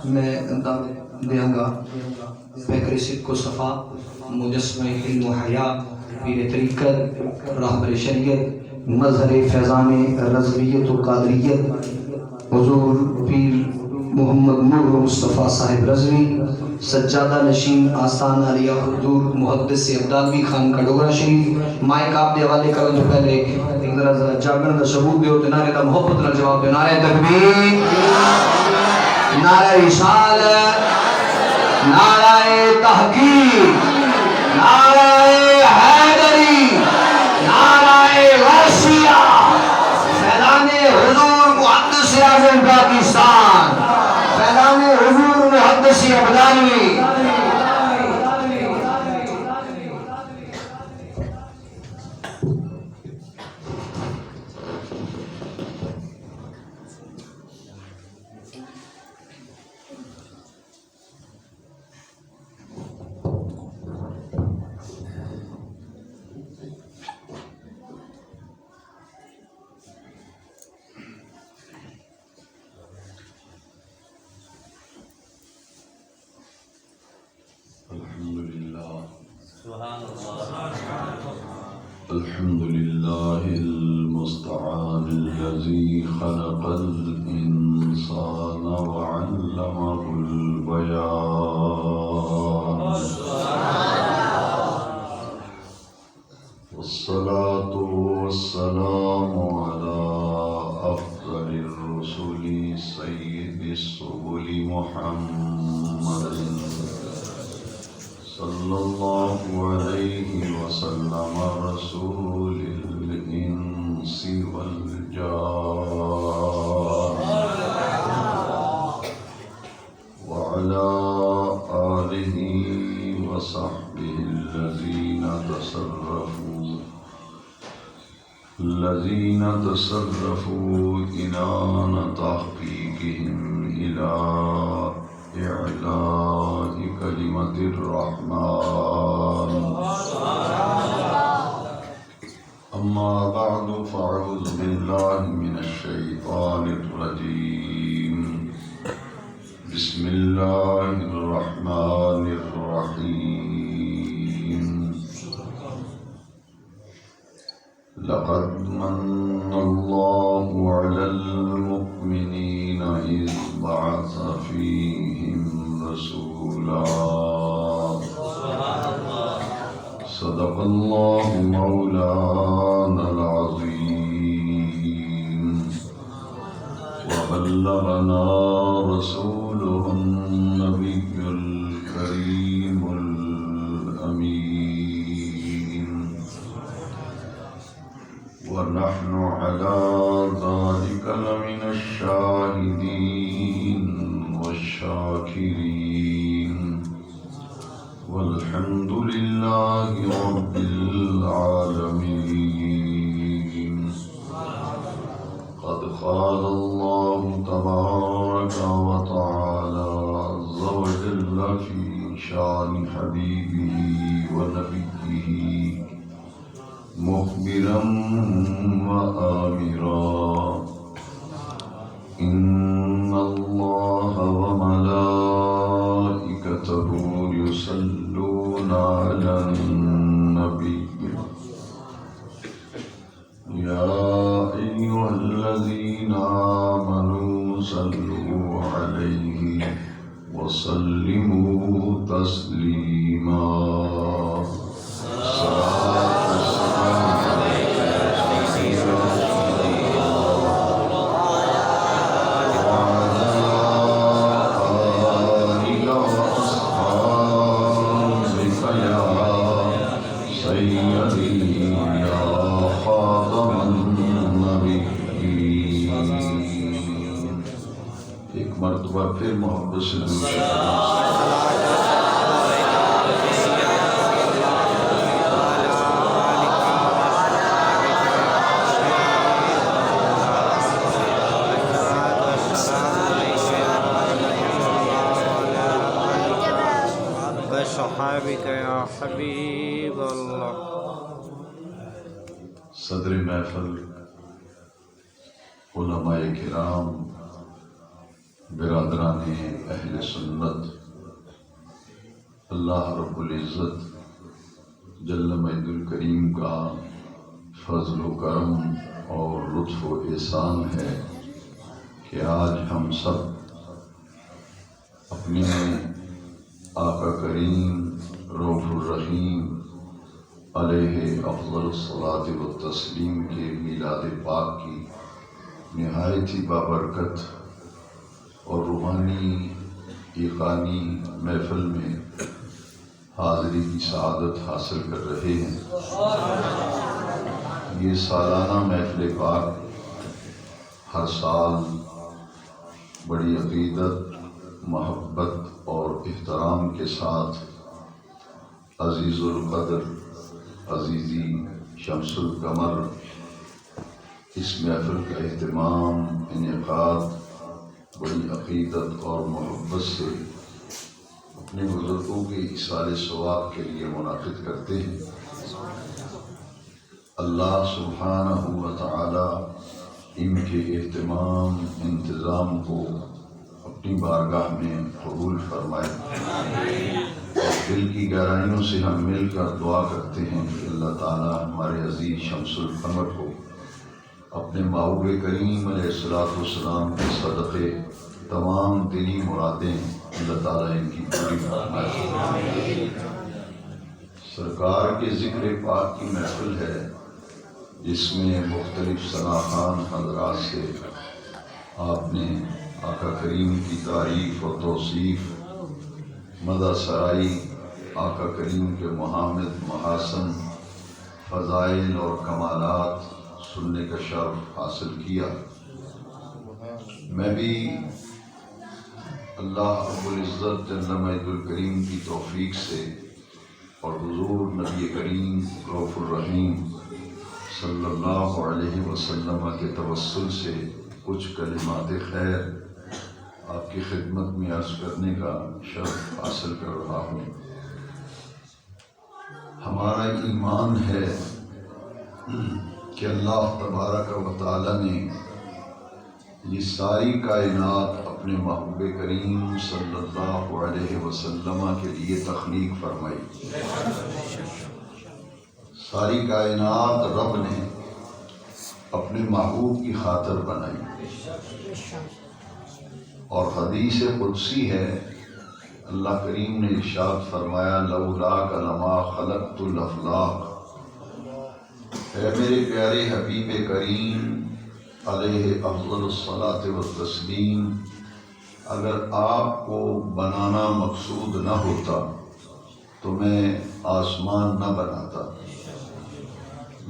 میں دیا گا پیکر صدق و صفا مجسمہ علم و حیا پیر طریقت راہبر شریعت مظہر فیضان رضویت و قادریت حضور پیر محمد نور مصطفیٰ صاحب رضوی سجادہ نشین آستان عالیہ حضور محدث عبدالوی خان کا ڈوگرہ شریف مائک آپ دے حوالے کرو تو پہلے ایک ذرا جاگن دا ثبوت دیو تے نعرے دا محبت نال جواب دیو نعرہ تکبیر نعرہ رسالت نعرہ تحقیق نعرہ حیدری نعرہ غوثیہ فیضان حضور محدث اعظم پاکستان فیضان حضور محدث عبدالوی الحمد لله المستعان الذي خلق الإنسان وعلمه البيان والصلاة والسلام على أفضل الرسل سيد السبل محمد صلى الله عليه وسلم رسول الإنس والجان وعلى آله وصحبه الذين تصرفوا إنان تحقيقهم إلى إعلاء كلمة الرحمن أما بعد فأعوذ بالله من الشيطان الرجيم بسم الله الرحمن الرحيم لقد من الله على المؤمنين إذ بعث فيهم رسولا صدق الله مولانا العظيم وبلغنا رسوله النبي الكريم الأمين ونحن على ذلك لمن الشاهدين والشاكرين والحمد لله رب العالمين قد قال الله تبارك وتعالى عز وجل في شان حبيبه ونبيه مخبرا وآمرا إن الله وملائكته يصلون على النبي يا أيها الذين آمنوا صلوا عليه وسلموا تسليما ایک مرتبہ پھر محبت سے بصحابك يا حبيب الله. صدر محفل علماء کرام برادران اہل سنت، اللہ رب العزت جل مجد الکریم کا فضل و کرم اور لطف و احسان ہے کہ آج ہم سب اپنے آقا کریم رؤوف الرحیم علیہ افضل الصلاۃ والتسلیم کے میلاد پاک کی نہایت ہی بابرکت اور روحانی ایقانی محفل میں حاضری کی سعادت حاصل کر رہے ہیں۔ یہ سالانہ محفل پاک ہر سال بڑی عقیدت، محبت اور احترام کے ساتھ عزیز القدر عزیزی شمس القمر اس محفل کا اہتمام، انعقاد بڑی عقیدت اور محبت سے اپنے بزرگوں کے ایصال ثواب کے لیے منعقد کرتے ہیں۔ اللہ سبحانہ و تعالی ان کے اہتمام انتظام کو اپنی بارگاہ میں قبول فرمائے۔ اور دل کی گہرائیوں سے ہم مل کر دعا کرتے ہیں کہ اللہ تعالی ہمارے عزیز شمس القمر کو اپنے محبوب کریم علیہ السلام کے صدقے تمام دلی مرادیں اللہ تعالیٰ ان کی پوری فرمائے۔ سرکار کے ذکر پاک کی محفل ہے جس میں مختلف ثناخوان حضرات سے آپ نے آقا کریم کی تعریف و توصیف، مدح سرائی، آقا کریم کے محامد محاسن، فضائل اور کمالات سننے کا شرف حاصل کیا۔ میں بھی اللہ رب العزت جل مجد الکریم کی توفیق سے اور حضور نبی کریم رؤوف الرحیم صلی اللہ علیہ وسلم کے توسل سے کچھ کلمات خیر آپ کی خدمت میں عرض کرنے کا شرف حاصل کر رہا ہوں۔ ہمارا ایمان ہے کہ اللہ تبارک و تعالی نے یہ ساری کائنات اپنے محبوب کریم صلی اللہ علیہ وسلم کے لیے تخلیق فرمائی۔ ساری کائنات رب نے اپنے محبوب کی خاطر بنائی، اور حدیث قدسی ہے، اللہ کریم نے ارشاد فرمایا لولاک لما خلقت الافلاق، اے میرے پیارے حبیب کریم علیہ افضل الصلاۃ والتسلیم، اگر آپ کو بنانا مقصود نہ ہوتا تو میں آسمان نہ بناتا۔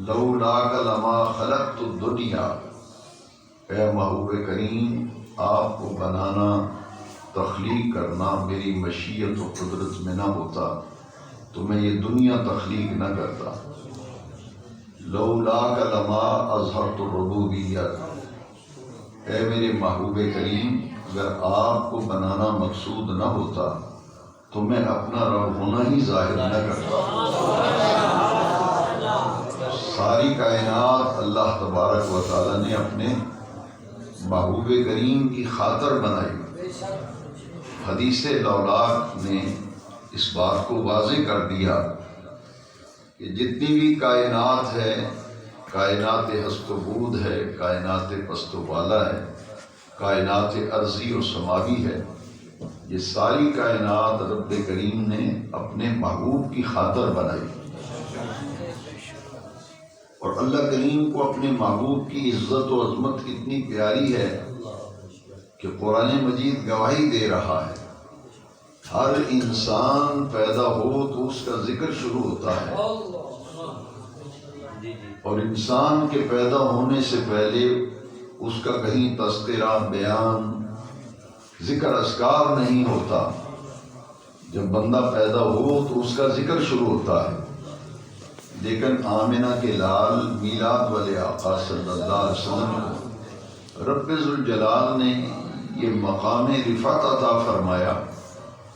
لولاک لما خلقت الدنیا، اے محبوب کریم آپ کو بنانا، تخلیق کرنا میری مشیت و قدرت میں نہ ہوتا تو میں یہ دنیا تخلیق نہ کرتا۔ لولاک لما اظہرت الربوبیت، اے میرے محبوب کریم اگر آپ کو بنانا مقصود نہ ہوتا تو میں اپنا رب ہونا ہی ظاہر نہ کرتا۔ ساری کائنات اللہ تبارک و تعالی نے اپنے محبوب کریم کی خاطر بنائی۔ حدیث لولاک نے اس بات کو واضح کر دیا کہ جتنی بھی کائنات ہے، کائنات ہست و بود ہے، کائنات پست و بالا ہے، کائنات ارضی و سماوی ہے، یہ ساری کائنات رب کریم نے اپنے محبوب کی خاطر بنائی۔ اور اللہ کریم کو اپنے محبوب کی عزت و عظمت کتنی پیاری ہے کہ قرآن مجید گواہی دے رہا ہے، ہر انسان پیدا ہو تو اس کا ذکر شروع ہوتا ہے، اور انسان کے پیدا ہونے سے پہلے اس کا کہیں تذکرہ، بیان، ذکر اذکار نہیں ہوتا۔ جب بندہ پیدا ہو تو اس کا ذکر شروع ہوتا ہے، لیکن آمنہ کے لال میلاد والے آقا صلی اللہ علیہ وسلم کو رب ذوالجلال نے یہ مقام رفعت عطا فرمایا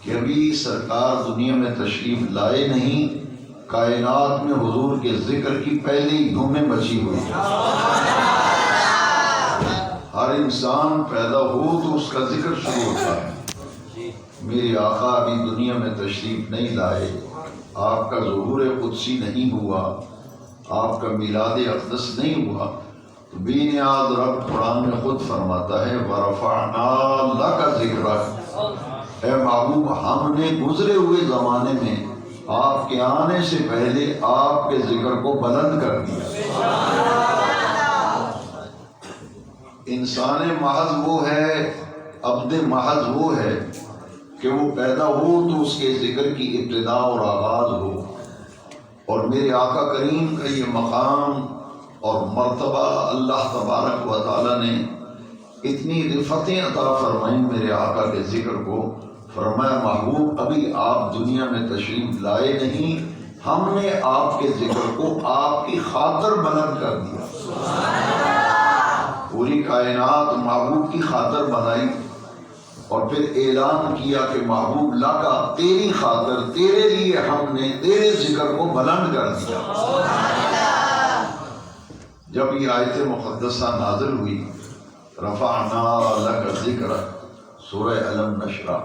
کہ ابھی سرکار دنیا میں تشریف لائے نہیں، کائنات میں حضور کے ذکر کی پہلی دھومیں مچی ہوئی۔ ہر انسان پیدا ہو تو اس کا ذکر شروع ہوتا ہے۔ میرے آقا ابھی دنیا میں تشریف نہیں لائے، آپ کا ظہور قدسی نہیں ہوا، آپ کا میلاد اقدس نہیں ہوا، تو بے نیاز رب قرآن میں خود فرماتا ہے وَرَفَعْنَا لَكَ ذِكْرَكَ، اے محبوب ہم نے گزرے ہوئے زمانے میں آپ کے آنے سے پہلے آپ کے ذکر کو بلند کر دیا۔ انسان محض وہ ہے، عبد محض وہ ہے کہ وہ پیدا ہو تو اس کے ذکر کی ابتدا اور آغاز ہو، اور میرے آقا کریم کا یہ مقام اور مرتبہ اللہ تبارک و تعالی نے اتنی رفتیں عطا فرمائیں میرے آقا کے ذکر کو، فرمایا محبوب ابھی آپ دنیا میں تشریف لائے نہیں، ہم نے آپ کے ذکر کو آپ کی خاطر بلند کر دیا۔ پوری کائنات محبوب کی خاطر بنائی اور پھر اعلان کیا کہ محبوب لاکا تیری خاطر، تیرے لیے ہم نے تیرے ذکر کو بلند کر دیا۔ جب یہ آیت مقدسہ نازل ہوئی رفعنا لک ذکرک سورہ علم نشرہ،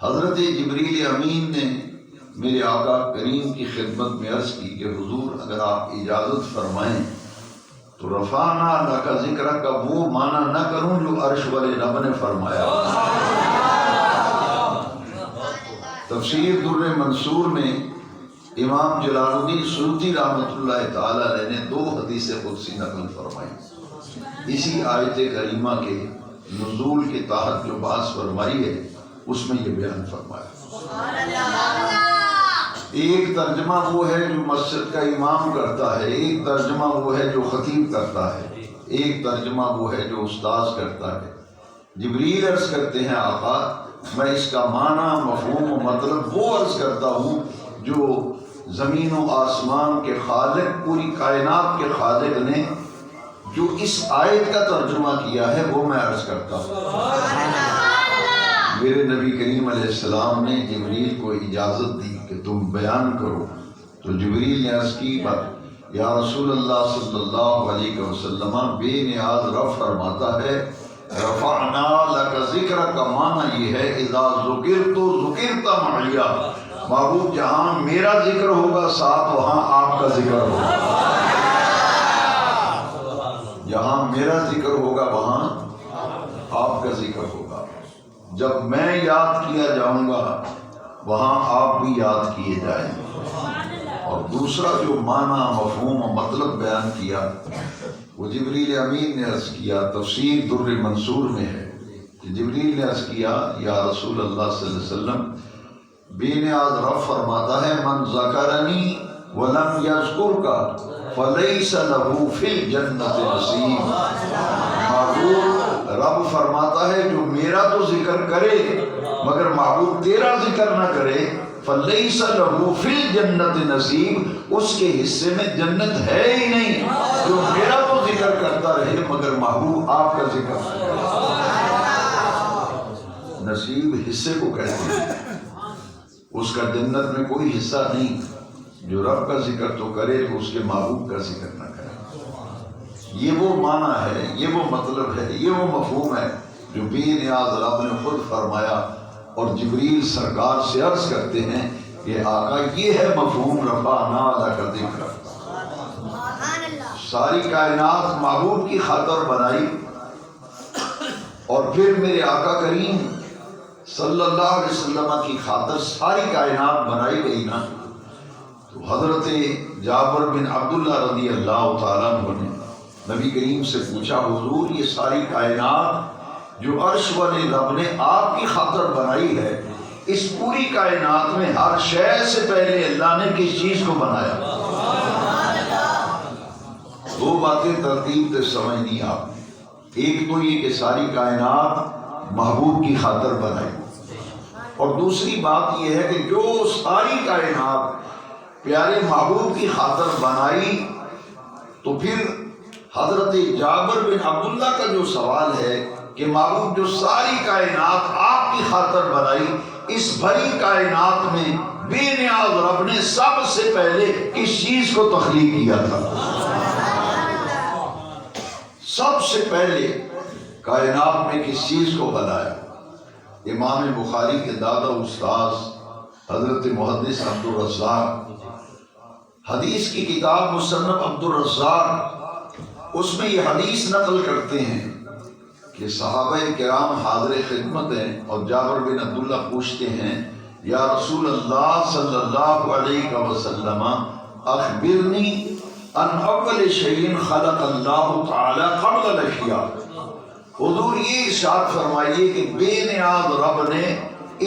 حضرت جبریل امین نے میرے آقا کریم کی خدمت میں عرض کی کہ حضور اگر آپ اجازت فرمائیں تو رفعنا لک ذکرک کا وہ معنی نہ کروں جو عرش والے رب نے فرمایا۔ تفسیر در منصور میں امام جلال الدین سیوطی رحمۃ اللہ تعالی علیہ نے 2 حدیث قدسی نقل فرمائی، اسی آیت کریمہ کے نزول کے تحت جو بحث فرمائی ہے اس میں یہ بیان فرمایا۔ ایک ترجمہ وہ ہے جو مسجد کا امام کرتا ہے، ایک ترجمہ وہ ہے جو خطیب کرتا ہے، ایک ترجمہ وہ ہے جو استاذ کرتا ہے۔ جبریل عرض کرتے ہیں آقا میں اس کا معنی مفہوم و مطلب وہ عرض کرتا ہوں جو زمین و آسمان کے خالق، پوری کائنات کے خالق نے جو اس آیت کا ترجمہ کیا ہے وہ میں عرض کرتا ہوں۔ میرے نبی کریم علیہ السلام نے جبریل کو اجازت دی کہ تم بیان کرو، تو جبریل نے عرض کی یا رسول اللہ صلی اللہ علیہ وسلم بے نیاز رب فرماتا ہے رفعنا لک ذکرک کا معنی یہ ہے اذا ذکرت ذکرت معی، محبوب جہاں میرا ذکر ہوگا ساتھ وہاں آپ کا ذکر ہوگا، جہاں میرا ذکر ہوگا وہاں آپ کا ذکر ہوگا، جب میں یاد کیا جاؤں گا وہاں آپ بھی یاد کیے جائیں گے۔ اور دوسرا جو معنی مفہوم و مطلب بیان کیا وہ جبریل امین نے عرض کیا، تفسیر در منصور میں ہے کہ جبریل نے عرض کیا یا رسول اللہ صلی اللہ علیہ وسلم بے نیاز رب فرماتا ہے من ذکرنی ولم یذکرک فلیس لہ فی الجنۃ نصیب، محبوب رب فرماتا ہے جو میرا تو ذکر کرے مگر محبوب تیرا ذکر نہ کرے فلیس لہ فی الجنۃ نصیب، اس کے حصے میں جنت ہے ہی نہیں، جو میرا تو ذکر کرتا رہے مگر محبوب آپ کا ذکر نہ کرے۔ نصیب حصے کو کہتے ہیں، اس کا جنت میں کوئی حصہ نہیں، جو رب کا ذکر تو کرے تو اس کے محبوب کا ذکر نہ کرے۔ یہ وہ معنی ہے، یہ وہ مطلب ہے، یہ وہ مفہوم ہے جو بے نیاز رب نے خود فرمایا، اور جبریل سرکار سے عرض کرتے ہیں کہ آقا یہ ہے مفہوم رفعنا لک ذکرک۔ ساری کائنات محبوب کی خاطر بنائی، اور پھر میرے آقا کریم صلی اللہ علیہ وسلم کی خاطر ساری کائنات بنائی گئی نا، تو حضرت جابر بن عبداللہ رضی اللہ تعالیٰ عنہ نے نبی کریم سے پوچھا حضور یہ ساری کائنات جو عرش والے رب نے آپ کی خاطر بنائی ہے، اس پوری کائنات میں ہر شے سے پہلے اللہ نے کس چیز کو بنایا؟ 2 باتیں ترتیب سے سمجھنی آپ، ایک تو یہ کہ ساری کائنات محبوب کی خاطر بنائی، اور دوسری بات یہ ہے کہ جو ساری کائنات پیارے محبوب کی خاطر بنائی، تو پھر حضرت جابر بن عبداللہ کا جو سوال ہے کہ محبوب جو ساری کائنات آپ کی خاطر بنائی، اس بھری کائنات میں بے نیاز رب نے سب سے پہلے کس چیز کو تخلیق کیا تھا؟ سب سے پہلے کائنات میں کس چیز کو بنایا؟ امام بخاری کے دادا استاذ حضرت محدث عبدالرزاق، حدیث کی کتاب مصنف عبدالرزاق، اس میں یہ حدیث نقل کرتے ہیں کہ صحابہ کرام حاضر خدمت ہیں اور جابر بن عبداللہ پوچھتے ہیں یا رسول اللہ صلی اللہ علیہ وسلم اخبرنی ان اول شیء خلق اللہ تعالی قبل الاشیاء، حضور یہ ارشاد فرمائیے کہ بے نیاز رب نے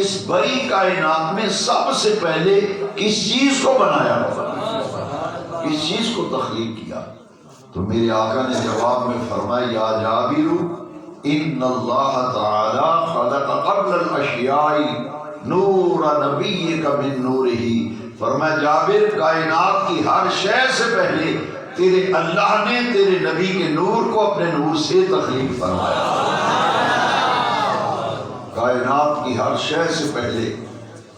اس بڑی کائنات میں سب سے پہلے کس چیز کو بنایا، کس چیز کو تخلیق کیا؟ تو میرے آقا نے جواب میں فرمایا یا جابر ان اللہ تعالی خلق قبل الاشیاء نور نبیک من نورہ، فرمایا جابر کائنات کی ہر شے سے پہلے تیرے اللہ نے تیرے نبی کے نور کو اپنے نور سے تخلیق فرمایا۔ کائنات کی ہر شے سے پہلے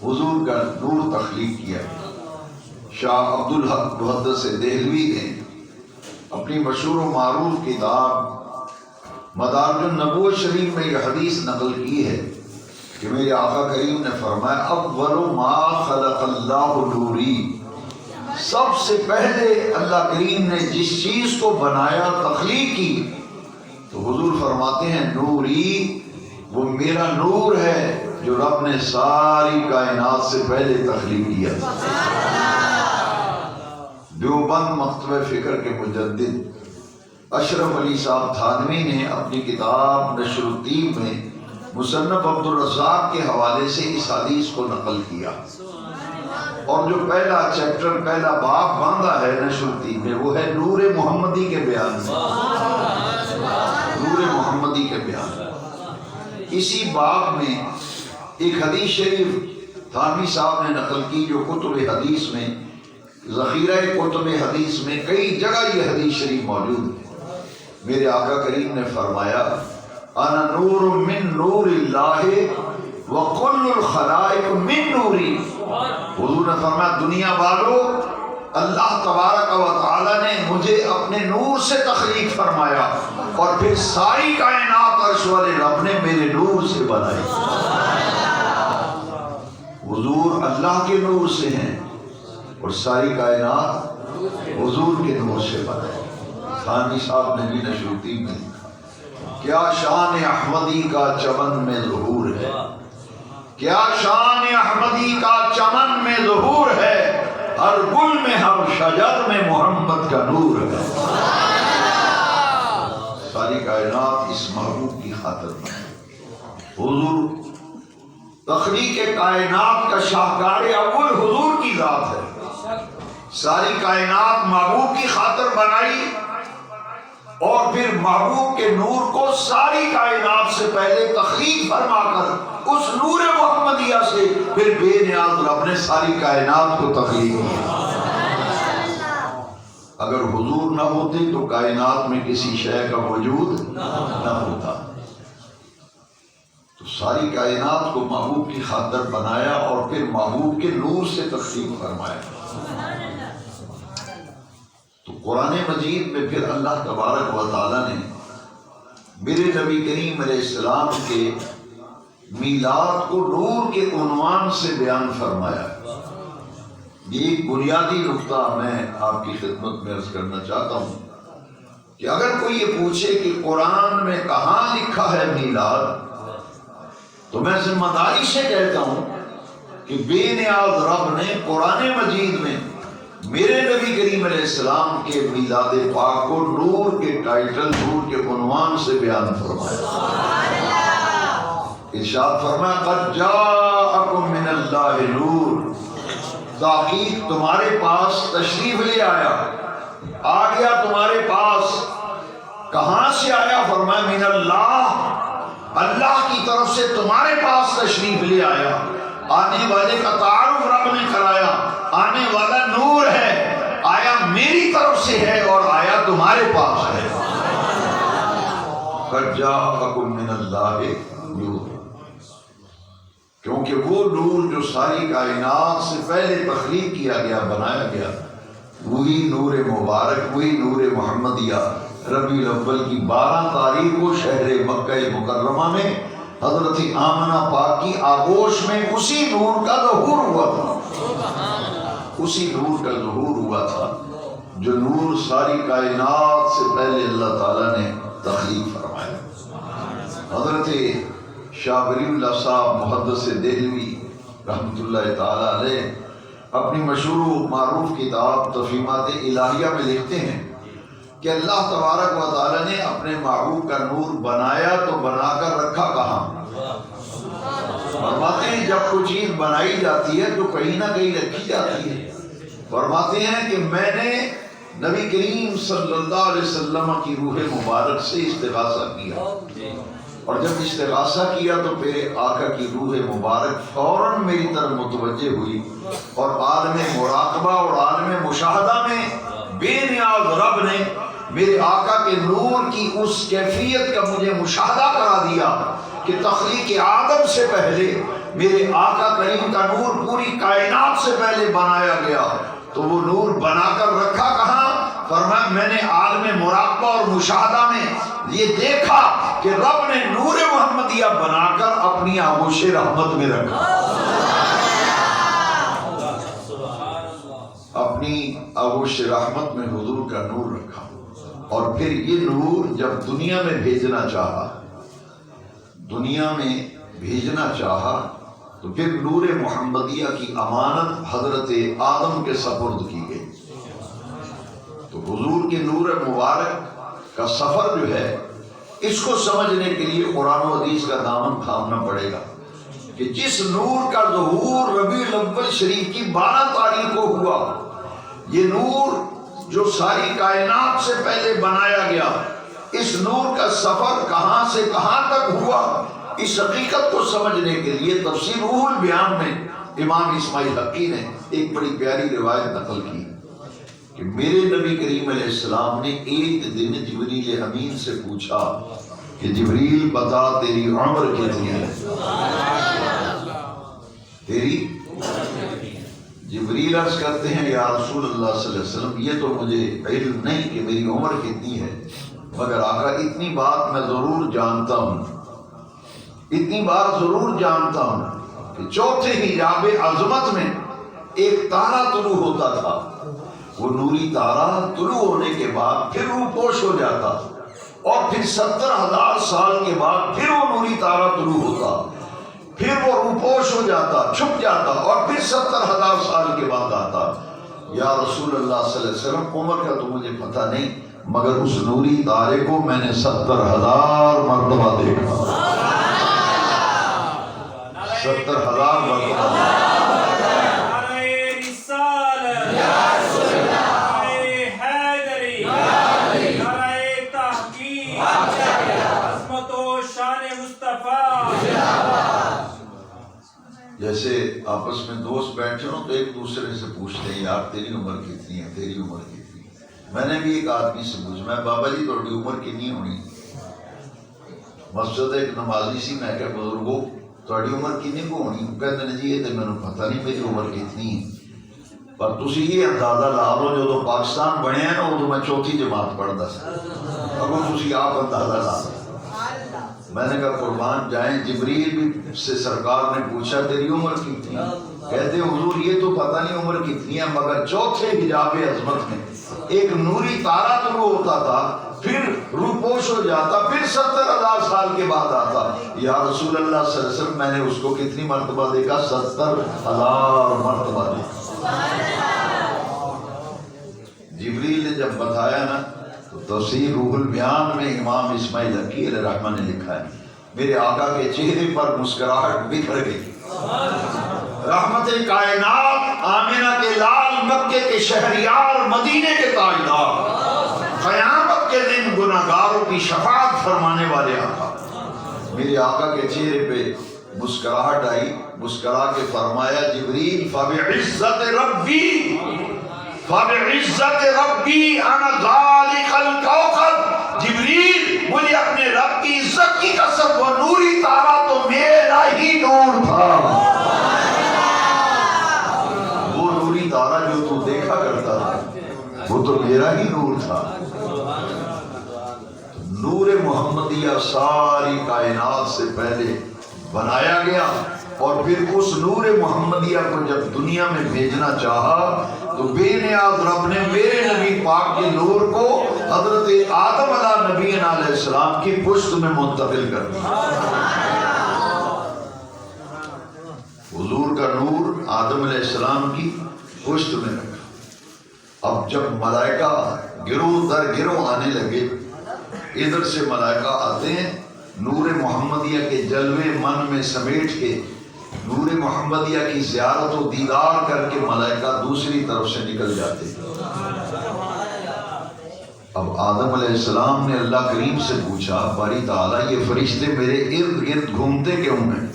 حضور کا نور تخلیق کیا۔ شاہ عبدالحق محدث دہلوی نے اپنی مشہور و معروف کتاب مدارج النبوۃ شریف میں یہ حدیث نقل کی ہے کہ میرے آقا کریم نے فرمایا اول ما خلق اللہ نوری، سب سے پہلے اللہ کریم نے جس چیز کو بنایا تخلیق کی، تو حضور فرماتے ہیں نوری، وہ میرا نور ہے جو رب نے ساری کائنات سے پہلے تخلیق کیا۔ دیوبند مکتبہ فکر کے مجدد اشرف علی صاحب تھانوی نے اپنی کتاب نشر الطیب میں مصنف عبدالرزاق کے حوالے سے اس حدیث کو نقل کیا، اور جو پہلا چیپٹر پہلا باب باندھا ہے نشر الطیب میں وہ ہے نور محمدی کے بیان میں، نور محمدی کے بیان میں۔ اسی باب میں ایک حدیث شریف تھانوی صاحب نے نقل کی جو کتب حدیث میں ذخیرہ کتب حدیث میں کئی جگہ یہ حدیث شریف موجود ہے۔ میرے آقا کریم نے فرمایا انا نور من نور اللہ وکل الخلائق من نوری، حضور نے فرمایا دنیا والوں اللہ تبارک و تعالی نے مجھے اپنے نور سے تخلیق فرمایا اور پھر ساری کائنات عرش والے رب نے میرے نور سے بنائی۔ حضور اللہ کے نور سے ہیں اور ساری کائنات حضور کے نور سے بنائی۔ ثانی صاحب نے بھی نشر الطیب میں لکھا کیا شان احمدی کا چمن میں ظہور ہے، کیا شان احمدی کا چمن میں ظہور ہے، ہر گل میں ہر شجر میں محمد کا نور ہے۔ ساری کائنات اس محبوب کی خاطر بنی۔ حضور تخلیق کائنات کا شاہکار اول حضور کی ذات ہے، ساری کائنات محبوب کی خاطر بنائی اور پھر محبوب کے نور کو ساری کائنات سے پہلے تخلیق فرما کر اس نور محمدیہ سے پھر بے نیاز رب نے ساری کائنات کو تخلیق کیا۔ اگر حضور نہ ہوتے تو کائنات میں کسی شے کا وجود نہ ہوتا۔ تو ساری کائنات کو محبوب کی خاطر بنایا اور پھر محبوب کے نور سے تخلیق فرمایا۔ تو قرآن مجید میں پھر اللہ تبارک و تعالیٰ نے میرے نبی کریم علیہ السلام کے میلاد کو نور کے عنوان سے بیان فرمایا۔ یہ ایک بنیادی نقطہ میں آپ کی خدمت میں عرض کرنا چاہتا ہوں کہ اگر کوئی یہ پوچھے کہ قرآن میں کہاں لکھا ہے میلاد، تو میں ذمہ داری سے کہتا ہوں کہ بے نیاز رب نے قرآن مجید میں میرے نبی کریم علیہ السلام کے میلاد پاک کو نور کے ٹائٹل، نور کے عنوان سے بیان فرمایا۔ ارشاد فرمایا قد جاءکم من اللہ نور، تحقیق تمہارے پاس تشریف لے آیا، آ گیا تمہارے پاس۔ کہاں سے آیا؟ فرمایا من اللہ، اللہ کی طرف سے تمہارے پاس تشریف لے آیا۔ آنے والے کا تعارف رب نے کرایا، آنے والا نور ہے، آیا میری طرف سے ہے اور آیا تمہارے پاس ہے۔ قد جاءکم من اللہ نور، کیونکہ وہ نور جو ساری کائنات سے پہلے تخلیق کیا گیا، بنایا گیا، وہی نور مبارک، وہی نور محمدیہ ربیع الاول کی 12 تاریخ کو شہر مکہ مکرمہ میں حضرت آمنہ پاک کی آغوش میں اسی نور کا ظہور ہوا تھا، اسی نور کا ظہور ہوا تھا جو نور ساری کائنات سے پہلے اللہ تعالیٰ نے تخلیق فرمایا۔ حضرت شاہ ولی اللہ صاحب محدث دہلوی رحمۃ اللہ تعالیٰ علیہ اپنی مشہور و معروف کتاب تفہیمات الہیہ میں لکھتے ہیں کہ اللہ تبارک و تعالیٰ نے اپنے محبوب کا نور بنایا تو بنا کر رکھا کہاں؟ فرماتے ہیں جب کوئی چیز بنائی جاتی ہے تو کہیں نہ کہیں رکھی جاتی ہے۔ فرماتے ہیں کہ میں نے نبی کریم صلی اللہ علیہ وسلم کی روح مبارک سے استغاثہ کیا، اور جب استغاثہ کیا تو میرے آقا کی روح مبارک فوراً میری طرف متوجہ ہوئی، اور عالم مراقبہ اور عالم مشاہدہ میں بے نیاز رب نے میرے آقا کے نور کی اس کیفیت کا مجھے مشاہدہ کرا دیا کہ تخلیق آدم سے پہلے میرے آقا کریم کا نور پوری کائنات سے پہلے بنایا گیا، تو وہ نور بنا کر رکھا کہاں؟ فرمایا میں نے عالم مراقبہ اور مشاہدہ میں یہ دیکھا کہ رب نے نور محمدیہ بنا کر اپنی آغوش رحمت میں رکھا، اپنی آغوش رحمت میں حضور کا نور رکھا۔ اور پھر یہ نور جب دنیا میں بھیجنا چاہا، دنیا میں بھیجنا چاہا تو پھر نور محمدیہ کی امانت حضرت آدم کے سپرد کی گئی۔ تو حضور کے نور مبارک کا سفر جو ہے، اس کو سمجھنے کے لیے قرآن و حدیث کا دامن تھامنا پڑے گا کہ جس نور کا ظہور ربیع الاول شریف کی 12 تاریخ کو ہوا، یہ نور جو ساری کائنات سے پہلے بنایا گیا، اس نور کا سفر کہاں سے کہاں تک ہوا، اس حقیقت کو سمجھنے کے لیے تفسیر روح البیان میں امام اسماعیل حقی نے ایک بڑی پیاری روایت نقل کی کہ میرے نبی کریم علیہ السلام نے ایک دن جبریل امین سے پوچھا کہ جبریل بتا تیری عمر کتنی ہے؟ تیری جبریل عرض کرتے ہیں یا رسول اللہ صلی اللہ علیہ وسلم یہ تو مجھے علم نہیں کہ میری عمر کتنی ہے، مگر آقا اتنی بات میں ضرور جانتا ہوں، اتنی بات ضرور جانتا ہوں کہ چوتھے حجاب عظمت میں ایک تارا طلوع ہوتا تھا، وہ نوری تارا طلوع ہونے کے بعد پھر روپوش ہو جاتا، اور پھر 70,000 سال کے بعد پھر وہ نوری تارا طلوع ہوتا، پھر وہ روپوش ہو جاتا، چھپ جاتا، اور پھر 70,000 سال کے بعد آتا۔ یا رسول اللہ صلی اللہ علیہ وسلم عمر کا تو مجھے پتہ نہیں، مگر اس نوری تارے کو میں نے 70,000 مرتبہ دیکھا، 70,000 مرتبہ۔ جیسے آپس میں دوست بیٹھے ہوں تو ایک دوسرے سے پوچھتے ہیں یار تیری عمر کتنی ہے، تیری عمر کتنی ہے۔ میں نے بھی ایک آدمی سے پوچھا، میں بابا جی تھوڑی عمر کتنی ہونی؟ مسجد ایک نمازی سی میں کہ بزرگو تھوڑی عمر کتنی کو ہونی؟ کہتے ہیں جی یہ تو میں پتہ نہیں میری عمر کتنی ہے، پر تسی یہ اندازہ لا لو جو پاکستان بنے ہیں نا وہ تو میں چوتھی جماعت پڑھتا سا، اگر تسی آپ اندازہ لا لو۔ میں نے کہا قربان جائیں، جبریل بھی سے سرکار نے پوچھا تیری عمر کتنی ہے؟ کہتے حضور یہ تو پتہ نہیں عمر کتنی ہے، مگر چوتھے حجاب عظمت میں ایک نوری تارا طلوع ہوتا تھا، پھر روپوش ہو جاتا، پھر 70,000 سال کے بعد آتا۔ یا رسول اللہ صلی اللہ علیہ وسلم میں نے اس کو کتنی مرتبہ دیکھا؟ 70,000 مرتبہ دیکھا۔ جبریل نے جب بتایا نا تو تفسیر روح البیان میں امام اسماعیل حقی علیہ رحمہ نے لکھا ہے میرے آقا کے چہرے پر مسکراہٹ بکھر گئی، رحمت کائنات آمنہ کے لال، مکے کے شہریار، مدینے کے تاجدار، قیامت کے دن گناہگاروں کی شفاعت فرمانے والے آقا، میرے آقا کے چہرے پہ مسکراہٹ آئی، مسکرا کے فرمایا جبریل فبعزت ربی فبعزت ربی انا ذالک الکوکب، جبریل مجھے اپنے رب کی عزت کی قسم وہ نوری تارا تو میرا ہی نور تھا، وہ نوری تارا جو تو دیکھا کرتا تھا وہ تو میرا ہی نور تھا۔ محمدیہ ساری کائنات سے پہلے بنایا گیا، اور پھر اس نور محمدیہ کو جب دنیا میں بھیجنا چاہا تو بے نیاز رب نے میرے نبی پاک کے نور کو حضرت آدم علیہ السلام کی پشت میں منتقل کر دیا۔ حضور کا نور آدم علیہ السلام کی پشت میں رکھا۔ اب جب ملائکہ گروہ در گروہ آنے لگے، ادھر سے ملائکہ آتے ہیں نور محمدیہ کے جلوے من میں سمیٹ کے، نور محمدیہ کی زیارت و دیدار کر کے ملائکہ دوسری طرف سے نکل جاتے ہیں۔ اب آدم علیہ السلام نے اللہ کریم سے پوچھا، باری تعالیٰ یہ فرشتے میرے ارد گرد گھومتے کیوں ہیں؟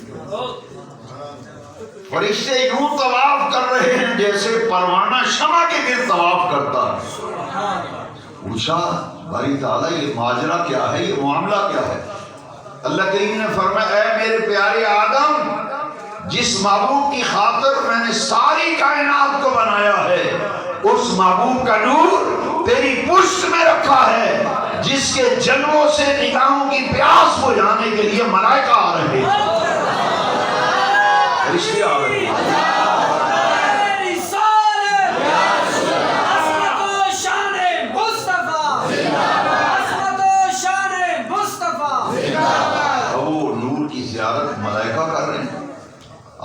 فرشتے یوں طواف کر رہے ہیں جیسے پروانہ شمع کے گرد طواف کرتا ہے۔ پوچھا باری تعالیٰ یہ ماجرا کیا ہے، یہ معاملہ کیا ہے؟ اللہ کریم نے فرمایا اے میرے پیارے آدم، جس محبوب کی خاطر میں نے ساری کائنات کو بنایا ہے، اس محبوب کا نور تیری پشت میں رکھا ہے، جس کے جلووں سے نگاہوں کی پیاس بجھانے کے لیے ملائکہ آ رہے ہیں، فرشتے آ رہے ہیں۔ زیارت ملائکہ کر رہے ہیں۔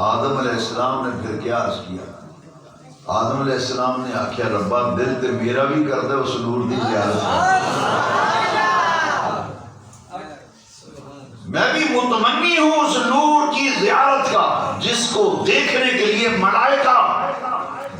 آدم علیہ السلام نے پھر کیا عرض کیا؟ آدم علیہ السلام نے آخیا ربا دل تے میرا بھی کر دے اس نور دی زیارت، میں بھی متمنی ہوں اس نور کی زیارت کا، جس کو دیکھنے کے لیے ملائکہ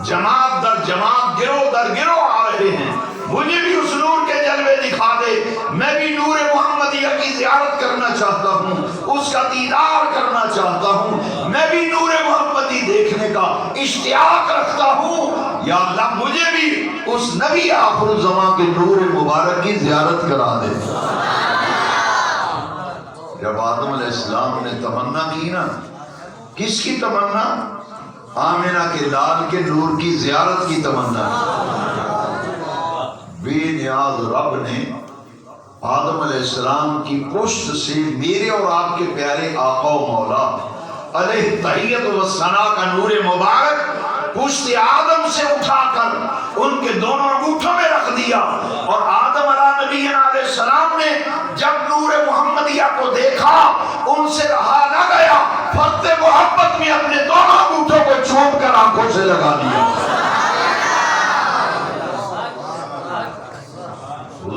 جماعت در جماعت گروہ در گروہ آ رہے ہیں۔ مجھے بھی اس نور کے جلوے دکھا دے، میں بھی نور محمدیہ کی زیارت کرنا چاہتا ہوں، اس کا دیدار کرنا چاہتا ہوں، میں بھی نور محمدی دیکھنے کا اشتیاق رکھتا ہوں، یا اللہ مجھے بھی اس نبی آخر الزمان کے نور مبارک کی زیارت کرا دے۔ جب آدم علیہ السلام نے تمنا کی نا، کس کی تمنا؟ آمنہ کے لال کے نور کی زیارت کی تمنا۔ بے نیاز رب نے آدم علیہ السلام کی پشت سے میرے اور آپ کے پیارے آقا و مولا علیہ تحیت و ثنا کا نور مبارک پشت آدم سے اٹھا کر ان کے دونوں انگوٹھوں میں رکھ دیا، اور آدم علیہ السلام نے جب نور محمدیہ کو دیکھا ان سے رہا نہ گیا، فرط محبت میں اپنے دونوں انگوٹھوں کو چوم کر آنکھوں سے لگا دیا۔